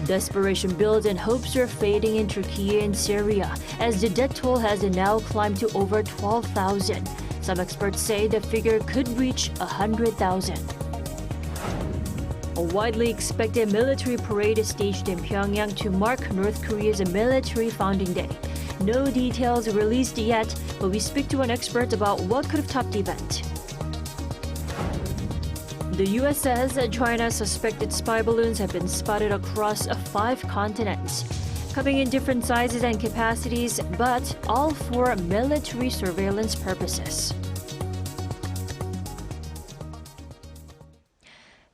Desperation builds and hopes are fading in Turkey and Syria as the death toll has now climbed to over 12,000. Some experts say the figure could reach 100,000. A widely expected military parade is staged in Pyongyang to mark North Korea's military founding day. No details released yet, but we speak to an expert about what could have topped the event. The U.S. says that China's suspected spy balloons have been spotted across 5 continents, coming in different sizes and capacities, but all for military surveillance purposes.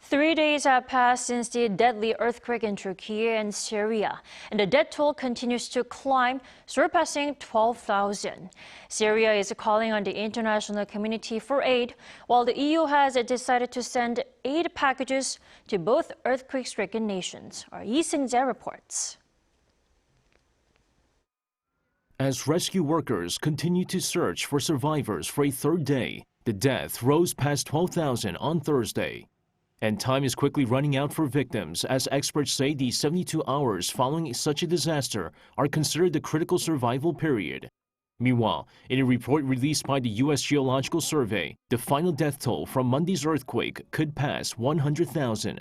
3 days have passed since the deadly earthquake in Turkey and Syria, and the death toll continues to climb, surpassing 12,000. Syria is calling on the international community for aid, while the EU has decided to send aid packages to both earthquake-stricken nations. Our Lee Seung-jae reports. As rescue workers continue to search for survivors for a third day, the death rose past 12,000 on Thursday. And time is quickly running out for victims, as experts say the 72 hours following such a disaster are considered the critical survival period. Meanwhile, in a report released by the U.S. Geological Survey, the final death toll from Monday's earthquake could pass 100,000.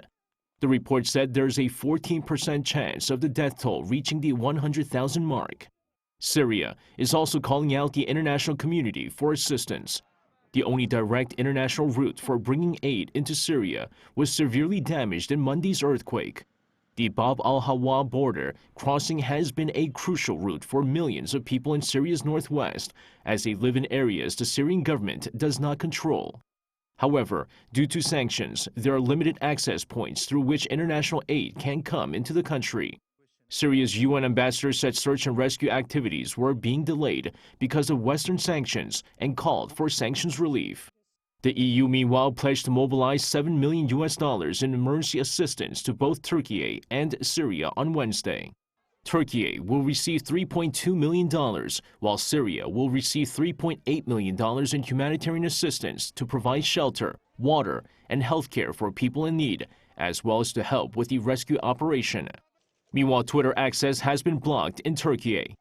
The report said there's a 14% chance of the death toll reaching the 100,000 mark. Syria is also calling out the international community for assistance. The only direct international route for bringing aid into Syria was severely damaged in Monday's earthquake. The Bab al-Hawa border crossing has been a crucial route for millions of people in Syria's northwest, as they live in areas the Syrian government does not control. However, due to sanctions, there are limited access points through which international aid can come into the country. Syria's UN ambassador said search and rescue activities were being delayed because of Western sanctions and called for sanctions relief. The EU, meanwhile, pledged to mobilize $7 million in emergency assistance to both Turkey and Syria on Wednesday. Turkey will receive $3.2 million, while Syria will receive $3.8 million in humanitarian assistance to provide shelter, water, and health care for people in need, as well as to help with the rescue operation. Meanwhile, Twitter access has been blocked in Turkey.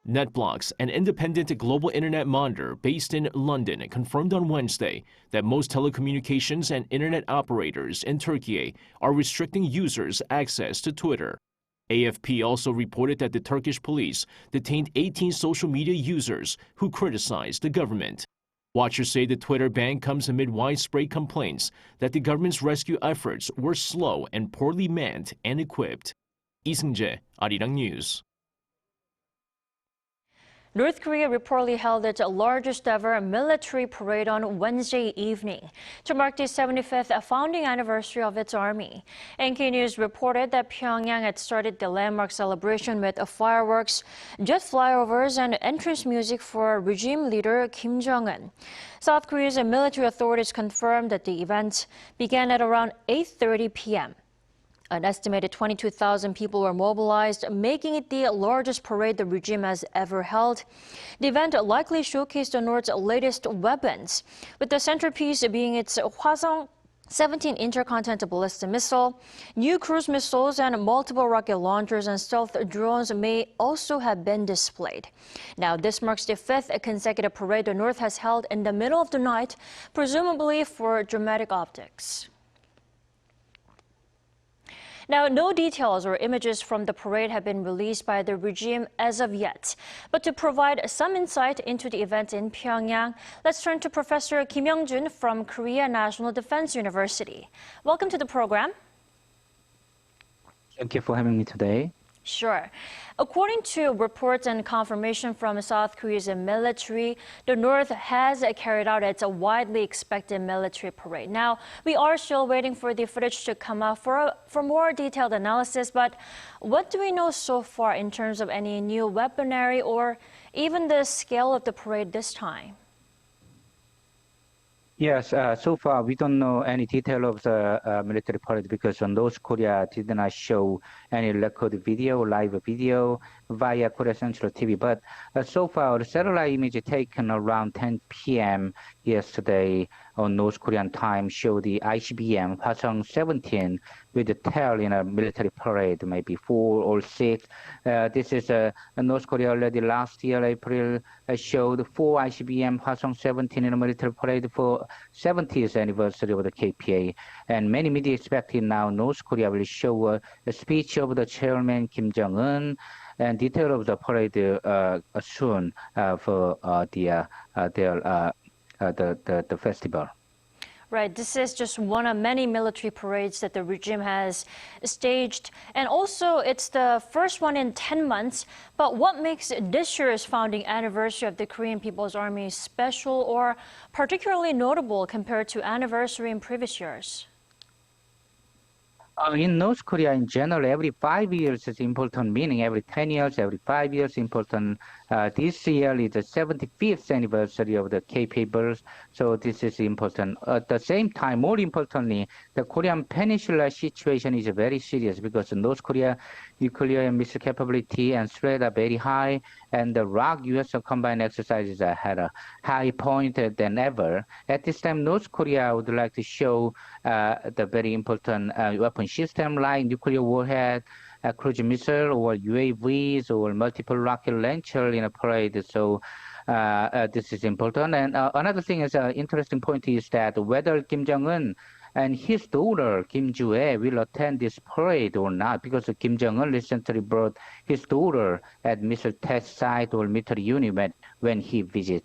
NetBlocks, an independent global internet monitor based in London, confirmed on Wednesday that most telecommunications and internet operators in Turkey are restricting users' access to Twitter. AFP also reported that the Turkish police detained 18 social media users who criticized the government. Watchers say the Twitter ban comes amid widespread complaints that the government's rescue efforts were slow and poorly manned and equipped. Lee Seung-jae, Arirang News. North Korea reportedly held its largest ever military parade on Wednesday evening to mark the 75th founding anniversary of its army. NK News reported that Pyongyang had started the landmark celebration with fireworks, jet flyovers, and entrance music for regime leader Kim Jong-un. South Korea's military authorities confirmed that the event began at around 8:30 p.m. An estimated 22,000 people were mobilized, making it the largest parade the regime has ever held. The event likely showcased the North's latest weapons, with the centerpiece being its Hwasong-17 intercontinental ballistic missile. New cruise missiles and multiple rocket launchers and stealth drones may also have been displayed. Now, this marks the 5th consecutive parade the North has held in the middle of the night, presumably for dramatic optics. Now, no details or images from the parade have been released by the regime as of yet. But to provide some insight into the event in Pyongyang, let's turn to Professor Kim Young-jun from Korea National Defense University. Welcome to the program. Thank you for having me today. Sure. According to reports and confirmation from South Korea's military, the North has carried out its widely expected military parade. Now, we are still waiting for the footage to come out for more detailed analysis, but what do we know so far in terms of any new weaponry or even the scale of the parade this time? Yes, so far we don't know any detail of the military parade because North Korea did not show any record video, live video via Korea Central TV. But so far, the satellite image taken around 10 p.m. yesterday on North Korean time show the ICBM Hwasong 17 with the tail in a military parade, maybe 4 or 6. This is North Korea already last year, April, showed 4 ICBM Hwasong 17 in a military parade for 70th anniversary of the KPA. And many media expecting now North Korea will show a speech of the chairman Kim Jong-un and detail of the parade soon for the festival. Right, this is just one of many military parades that the regime has staged. And also, it's the first one in 10 months. But what makes this year's founding anniversary of the Korean People's Army special or particularly notable compared to anniversary in previous years? In North Korea, in general, every 5 years is important, meaning every 10 years, every 5 years important. This year is the 75th anniversary of the KPA birth, so this is important. At the same time, more importantly, the Korean Peninsula situation is very serious because North Korea nuclear and missile capability and threat are very high, and the ROK-US combined exercises are at a high point than ever. At this time, North Korea would like to show the very important weapon system like nuclear warhead, cruise missile, or UAVs, or multiple rocket launcher in a parade. So this is important. And another thing is interesting point is that whether Kim Jong-un and his daughter Kim Ju-ae will attend this parade or not, because Kim Jong-un recently brought his daughter at missile test site or military unit when he visited.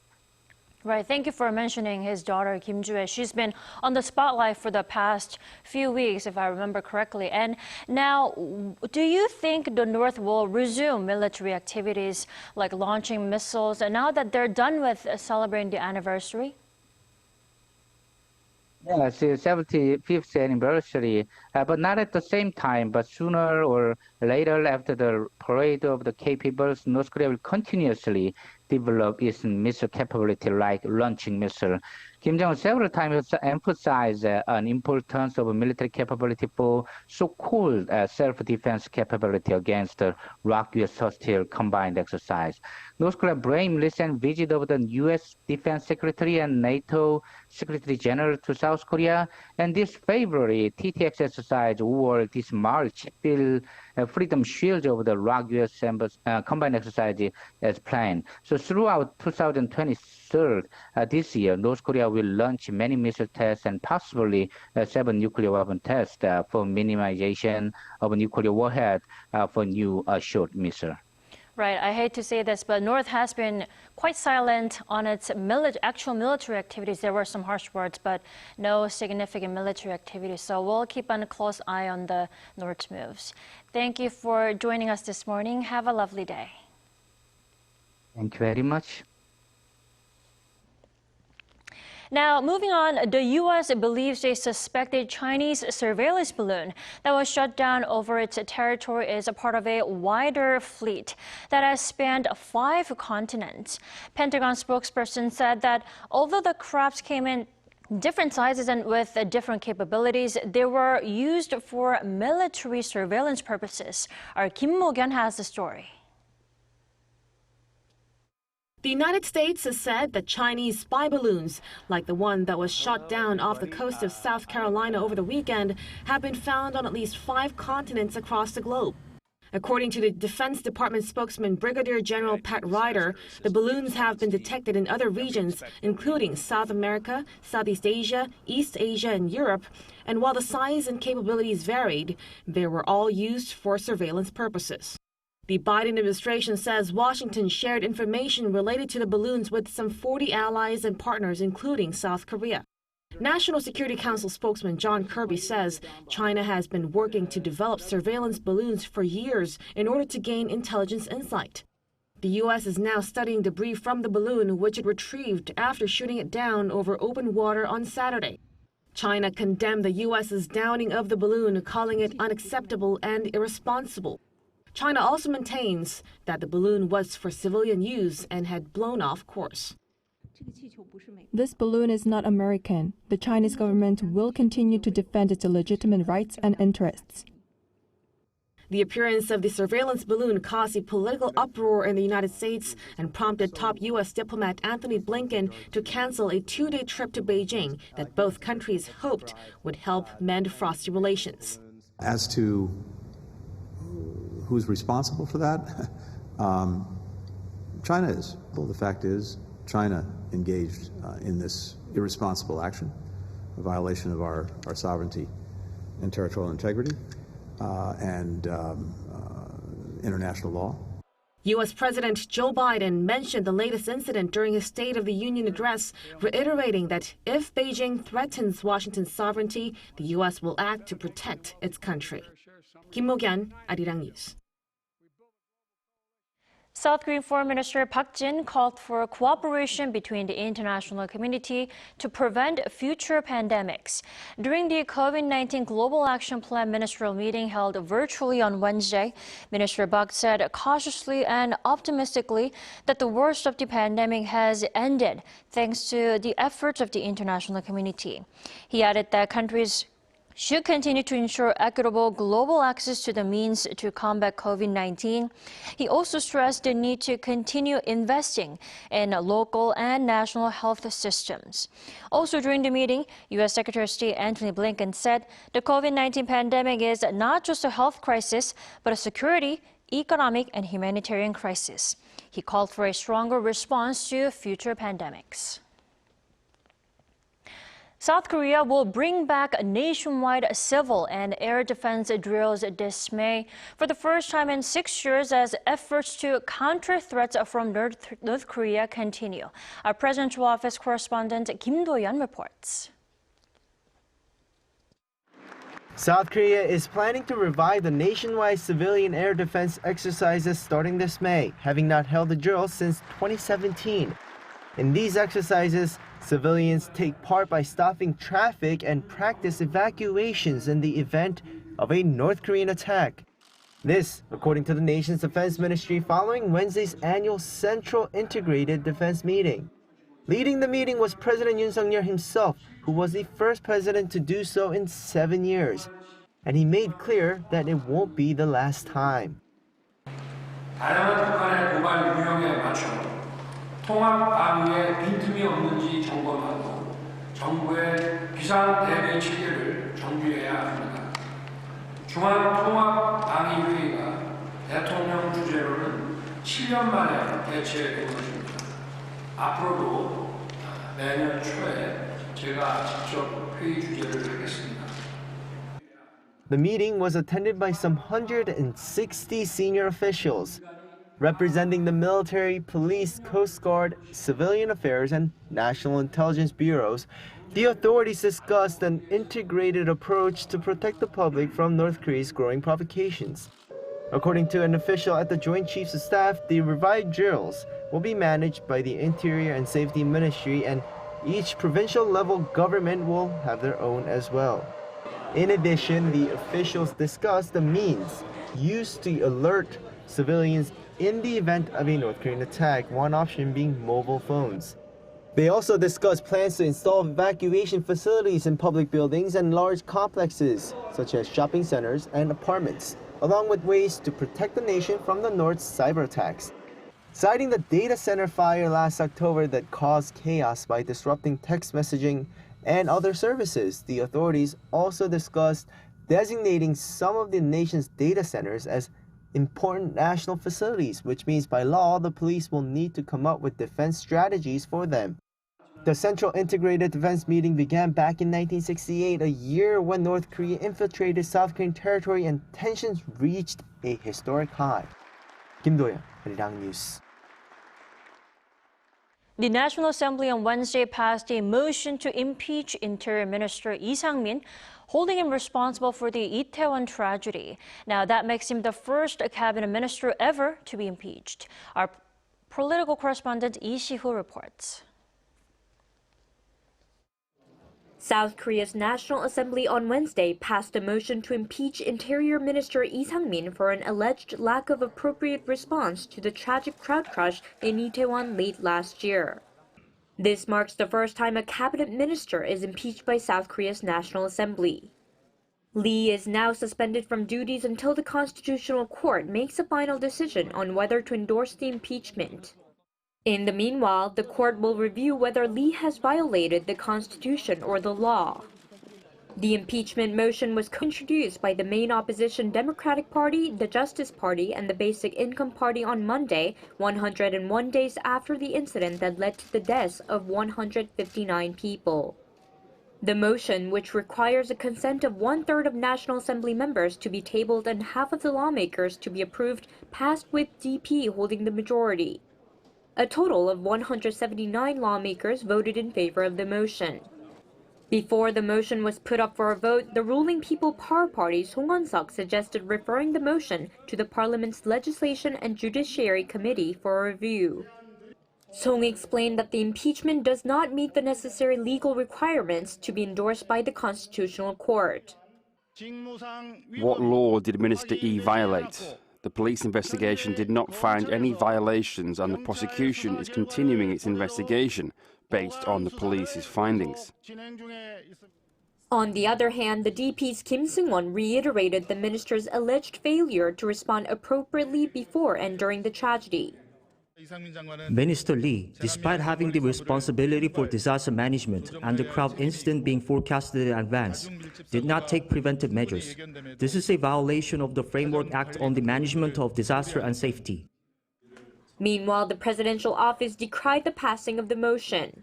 Right, thank you for mentioning his daughter, Kim Ju-ae. She's been on the spotlight for the past few weeks, if I remember correctly. And now, do you think the North will resume military activities like launching missiles now that they're done with celebrating the anniversary? Yes, the 75th anniversary, but not at the same time, but sooner or later after the parade of the KP birth, North Korea will continuously develop its missile capability like launching missile. Kim Jong-un several times emphasized an importance of military capability for so-called self-defense capability against the ROK-US hostile combined exercise. North Korea blamed recent visit of the U.S. Defense Secretary and NATO Secretary General to South Korea, and this February TTX exercise or this March will Freedom Shield of the ROK-US combined exercise as planned. So throughout 2023, this year, North Korea will launch many missile tests and possibly 7 nuclear weapon tests for minimization of nuclear warhead for new short missile. Right, I hate to say this, but North has been quite silent on its actual military activities. There were some harsh words, but no significant military activities. So we'll keep a close eye on the North's moves. Thank you for joining us this morning. Have a lovely day. Thank you very much. Now, moving on, the U.S. believes a suspected Chinese surveillance balloon that was shot down over its territory is a part of a wider fleet that has spanned 5 continents. Pentagon spokesperson said that although the crafts came in different sizes and with different capabilities, they were used for military surveillance purposes. Our Kim Mo-gyun has the story. The United States has said that Chinese spy balloons, like the one that was shot down off the coast of South Carolina over the weekend, have been found on at least 5 continents across the globe. According to the Defense Department spokesman Brigadier General Pat Ryder, the balloons have been detected in other regions, including South America, Southeast Asia, East Asia, and Europe. And while the size and capabilities varied, they were all used for surveillance purposes. The Biden administration says Washington shared information related to the balloons with some 40 allies and partners, including South Korea. National Security Council spokesman John Kirby says China has been working to develop surveillance balloons for years in order to gain intelligence insight. The U.S. is now studying debris from the balloon, which it retrieved after shooting it down over open water on Saturday. China condemned the U.S.'s downing of the balloon, calling it unacceptable and irresponsible. China also maintains that the balloon was for civilian use and had blown off course. This balloon is not American. The Chinese government will continue to defend its legitimate rights and interests. The appearance of the surveillance balloon caused a political uproar in the United States and prompted top U.S. diplomat Antony Blinken to cancel a 2-day trip to Beijing that both countries hoped would help mend frosty relations. As to who's responsible for that, China is. Well, the fact is, China engaged in this irresponsible action, a violation of our sovereignty and territorial integrity and international law. U.S. President Joe Biden mentioned the latest incident during his State of the Union address, reiterating that if Beijing threatens Washington's sovereignty, the U.S. will act to protect its country. Kim Mo-kyun, Arirang News. South Korean Foreign Minister Park Jin called for cooperation between the international community to prevent future pandemics. During the COVID-19 Global Action Plan ministerial meeting held virtually on Wednesday, Minister Park said cautiously and optimistically that the worst of the pandemic has ended thanks to the efforts of the international community. He added that countries should continue to ensure equitable global access to the means to combat COVID-19. He also stressed the need to continue investing in local and national health systems. Also during the meeting, U.S. Secretary of State Antony Blinken said the COVID-19 pandemic is not just a health crisis, but a security, economic, and humanitarian crisis. He called for a stronger response to future pandemics. South Korea will bring back nationwide civil and air defense drills this May for the first time in 6 years as efforts to counter threats from North Korea continue. Our Presidential Office correspondent Kim Do-yeon reports. South Korea is planning to revive the nationwide civilian air defense exercises starting this May, having not held a drill since 2017. In these exercises, civilians take part by stopping traffic and practice evacuations in the event of a North Korean attack. This, according to the nation's defense ministry, following Wednesday's annual Central Integrated Defense meeting. Leading the meeting was President Yoon himself, who was the first president to do so in 7 years. And he made clear that it won't be the last time. 다양한 북한의 도발 유형에 맞춰 통합 방위에 빈틈이 없는지 점검하고 정부의 비상 대비 체계를 정비해야 합니다. 중앙 통합 방위 회의가 대통령 주재로는 7년 만에 개최된 것입니다. 앞으로도 내년 초에 제가 직접 회의 주재를 하겠습니다. The meeting was attended by some 160 senior officials, representing the military, police, Coast Guard, civilian affairs, and national intelligence bureaus. The authorities discussed an integrated approach to protect the public from North Korea's growing provocations. According to an official at the Joint Chiefs of Staff, the revived drills will be managed by the Interior and Safety Ministry, and each provincial level government will have their own as well. In addition, the officials discussed the means used to alert civilians in the event of a North Korean attack, one option being mobile phones. They also discussed plans to install evacuation facilities in public buildings and large complexes, such as shopping centers and apartments, along with ways to protect the nation from the North's cyber attacks. Citing the data center fire last October that caused chaos by disrupting text messaging and other services, the authorities also discussed designating some of the nation's data centers as important national facilities, which means by law, the police will need to come up with defense strategies for them. The Central Integrated Defense meeting began back in 1968, a year when North Korea infiltrated South Korean territory and tensions reached a historic high. Kim Do-yeon, Arirang News. The National Assembly on Wednesday passed a motion to impeach Interior Minister Lee Sang-min, holding him responsible for the Itaewon tragedy. Now, that makes him the first cabinet minister ever to be impeached. Our political correspondent Lee Si-hoo reports. South Korea's National Assembly on Wednesday passed a motion to impeach Interior Minister Lee Sang-min for an alleged lack of appropriate response to the tragic crowd crush in Itaewon late last year. This marks the first time a cabinet minister is impeached by South Korea's National Assembly. Lee is now suspended from duties until the Constitutional Court makes a final decision on whether to endorse the impeachment. In the meanwhile, the court will review whether Lee has violated the Constitution or the law. The impeachment motion was introduced by the main opposition Democratic Party, the Justice Party, and the Basic Income Party on Monday, 101 days after the incident that led to the deaths of 159 people. The motion, which requires a consent of 1/3 of National Assembly members to be tabled and half of the lawmakers to be approved, passed with DP holding the majority. A total of 179 lawmakers voted in favor of the motion. Before the motion was put up for a vote, the ruling People Power Party Song Won-seok suggested referring the motion to the Parliament's Legislation and Judiciary Committee for a review. Song explained that the impeachment does not meet the necessary legal requirements to be endorsed by the Constitutional Court. What law did Minister Yi violate? The police investigation did not find any violations, and the prosecution is continuing its investigation based on the police's findings. On the other hand, the DP's Kim Seung-won reiterated the minister's alleged failure to respond appropriately before and during the tragedy. Minister Lee, despite having the responsibility for disaster management and the crowd incident being forecasted in advance, did not take preventive measures. This is a violation of the Framework Act on the Management of Disaster and Safety. Meanwhile, the presidential office decried the passing of the motion.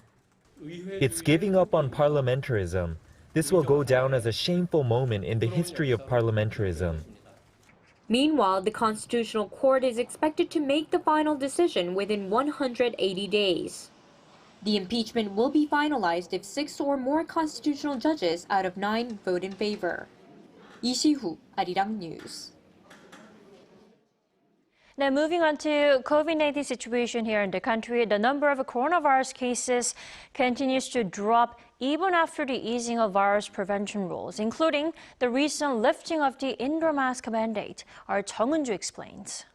It's giving up on parliamentarism. This will go down as a shameful moment in the history of parliamentarism. Meanwhile, the Constitutional Court is expected to make the final decision within 180 days. The impeachment will be finalized if 6 or more constitutional judges out of 9 vote in favor. Lee Si-hu, Arirang News. Now, moving on to COVID-19 situation here in the country, the number of coronavirus cases continues to drop even after the easing of virus prevention rules, including the recent lifting of the indoor mask mandate. Our Chung Eun-ju explains.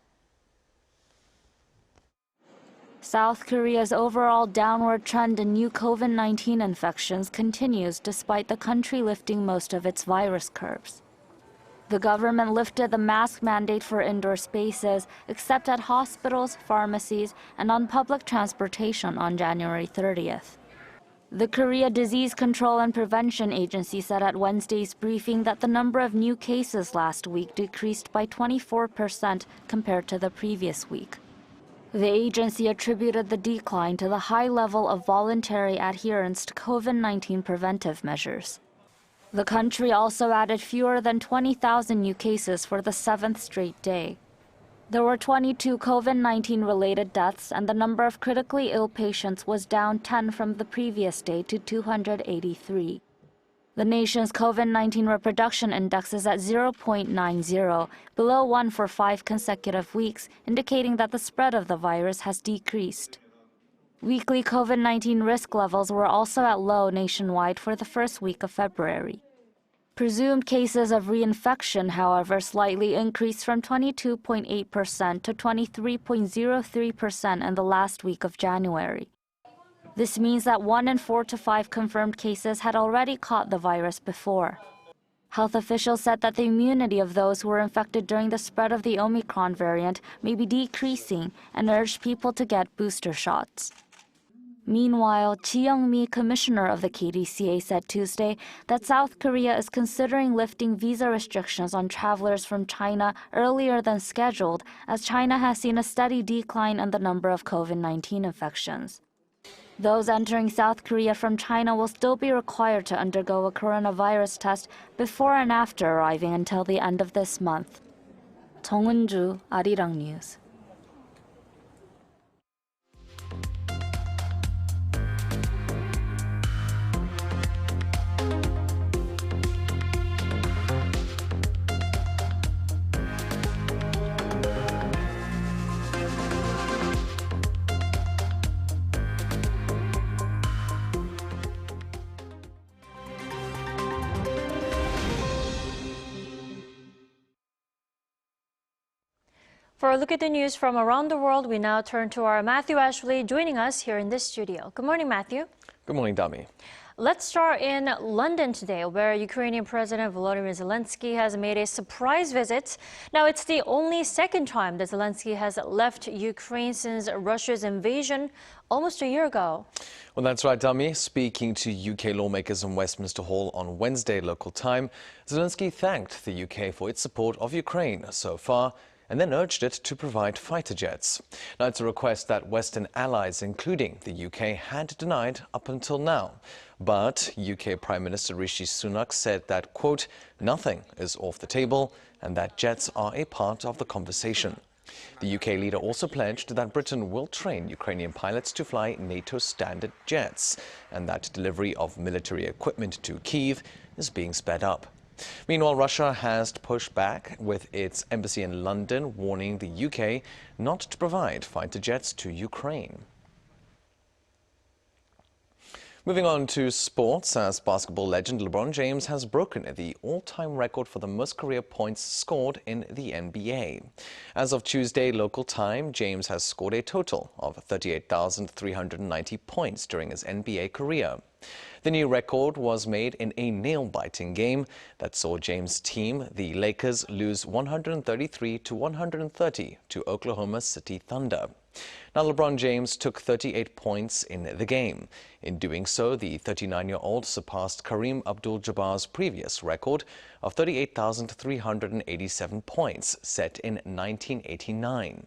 South Korea's overall downward trend in new COVID-19 infections continues despite the country lifting most of its virus curves. The government lifted the mask mandate for indoor spaces, except at hospitals, pharmacies, and on public transportation on January 30th. The Korea Disease Control and Prevention Agency said at Wednesday's briefing that the number of new cases last week decreased by 24% compared to the previous week. The agency attributed the decline to the high level of voluntary adherence to COVID-19 preventive measures. The country also added fewer than 20,000 new cases for the 7th straight day. There were 22 COVID-19 related deaths, and the number of critically ill patients was down 10 from the previous day to 283. The nation's COVID-19 reproduction index is at 0.90, below 1 for 5 consecutive weeks, indicating that the spread of the virus has decreased. Weekly COVID-19 risk levels were also at low nationwide for the first week of February. Presumed cases of reinfection, however, slightly increased from 22.8% to 23.03% in the last week of January. This means that 1 in 4 to 5 confirmed cases had already caught the virus before. Health officials said that the immunity of those who were infected during the spread of the Omicron variant may be decreasing and urged people to get booster shots. Meanwhile, Ji Young-mi, commissioner of the KDCA, said Tuesday that South Korea is considering lifting visa restrictions on travelers from China earlier than scheduled, as China has seen a steady decline in the number of COVID-19 infections. Those entering South Korea from China will still be required to undergo a coronavirus test before and after arriving until the end of this month. Chung Eun-ju, Arirang News. For a look at the news from around the world, we now turn to our Matthew Ashley joining us here in this studio. Good morning, Matthew. Good morning, Dami. Let's start in London today, where Ukrainian President Volodymyr Zelenskyy has made a surprise visit. Now, it's the only second time that Zelenskyy has left Ukraine since Russia's invasion almost a year ago. Well, that's right, Dami. Speaking to UK lawmakers in Westminster Hall on Wednesday local time, Zelenskyy thanked the UK for its support of Ukraine so far, and then urged it to provide fighter jets. Now, it's a request that Western allies, including the UK, had denied up until now. But UK Prime Minister Rishi Sunak said that, quote, nothing is off the table and that jets are a part of the conversation. The UK leader also pledged that Britain will train Ukrainian pilots to fly NATO standard jets and that delivery of military equipment to Kyiv is being sped up. Meanwhile, Russia has pushed back with its embassy in London, warning the UK not to provide fighter jets to Ukraine. Moving on to sports, as basketball legend LeBron James has broken the all-time record for the most career points scored in the NBA. As of Tuesday local time, James has scored a total of 38,390 points during his NBA career. The new record was made in a nail-biting game that saw James' team, the Lakers, lose 133-130 to Oklahoma City Thunder. Now, LeBron James took 38 points in the game. In doing so, the 39-year-old surpassed Kareem Abdul-Jabbar's previous record of 38,387 points set in 1989.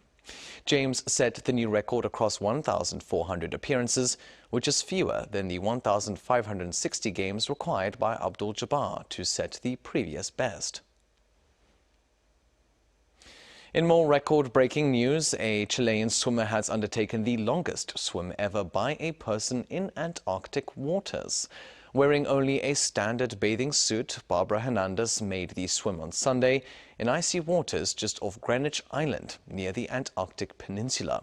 James set the new record across 1,400 appearances, which is fewer than the 1,560 games required by Abdul-Jabbar to set the previous best. In more record-breaking news, a Chilean swimmer has undertaken the longest swim ever by a person in Antarctic waters. Wearing only a standard bathing suit, Barbara Hernandez made the swim on Sunday in icy waters just off Greenwich Island near the Antarctic Peninsula.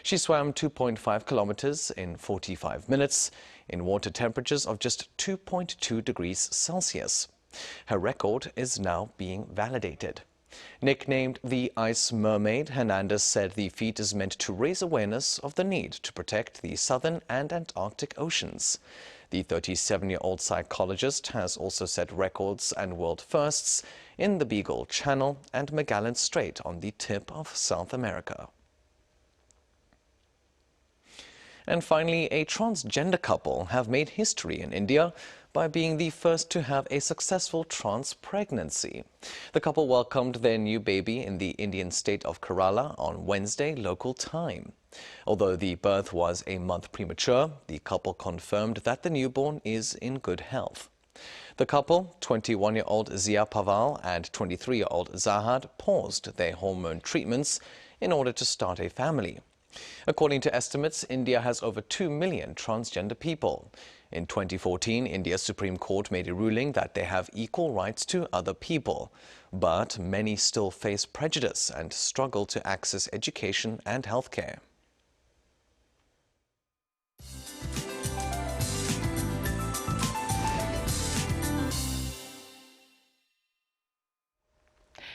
She swam 2.5 kilometers in 45 minutes in water temperatures of just 2.2 degrees Celsius. Her record is now being validated. Nicknamed the Ice Mermaid, Hernandez said the feat is meant to raise awareness of the need to protect the Southern and Antarctic oceans. The 37-year-old psychologist has also set records and world firsts in the Beagle Channel and Magellan Strait on the tip of South America. And finally, a transgender couple have made history in India by being the first to have a successful trans pregnancy. The couple welcomed their new baby in the Indian state of Kerala on Wednesday local time. Although the birth was a month premature, the couple confirmed that the newborn is in good health. The couple, 21-year-old Zia Paval and 23-year-old Zahad, paused their hormone treatments in order to start a family. According to estimates, India has over 2 million transgender people. In 2014, India's Supreme Court made a ruling that they have equal rights to other people. But many still face prejudice and struggle to access education and healthcare.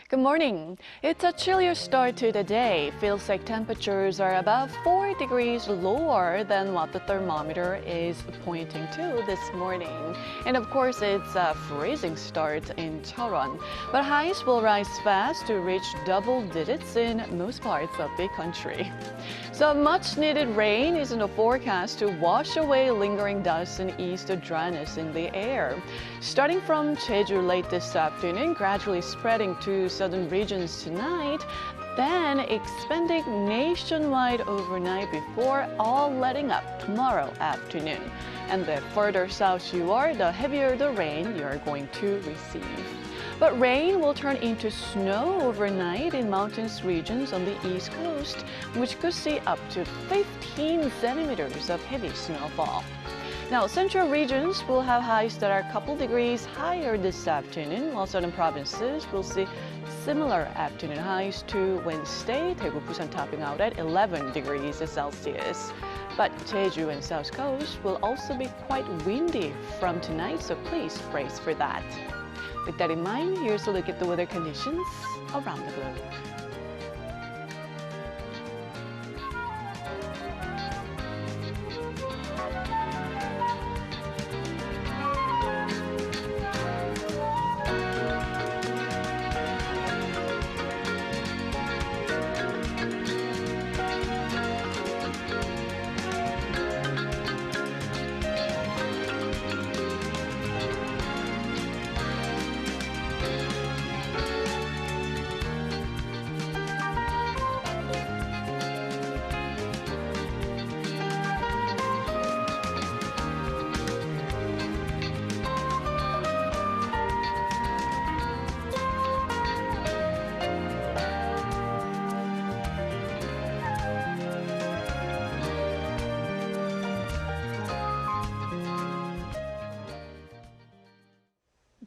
Good morning. It's a chillier start to the day. Feels like temperatures are about 4 degrees lower than what the thermometer is pointing to this morning. And of course, it's a freezing start in Charon. But highs will rise fast to reach double digits in most parts of the country. So much needed rain is in the forecast to wash away lingering dust and ease the dryness in the air. Starting from Jeju late this afternoon, gradually spreading to southern regions tonight, then expanding nationwide overnight before all letting up tomorrow afternoon. And the further south you are, the heavier the rain you are going to receive. But rain will turn into snow overnight in mountainous regions on the east coast, which could see up to 15 centimeters of heavy snowfall. Now, central regions will have highs that are a couple degrees higher this afternoon, while southern provinces will see similar afternoon highs to Wednesday, Daegu, Busan topping out at 11 degrees Celsius. But Jeju and South Coast will also be quite windy from tonight, so please brace for that. With that in mind, here's a look at the weather conditions around the globe.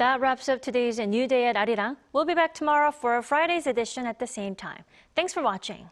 That wraps up today's New Day at Arirang. We'll be back tomorrow for Friday's edition at the same time. Thanks for watching.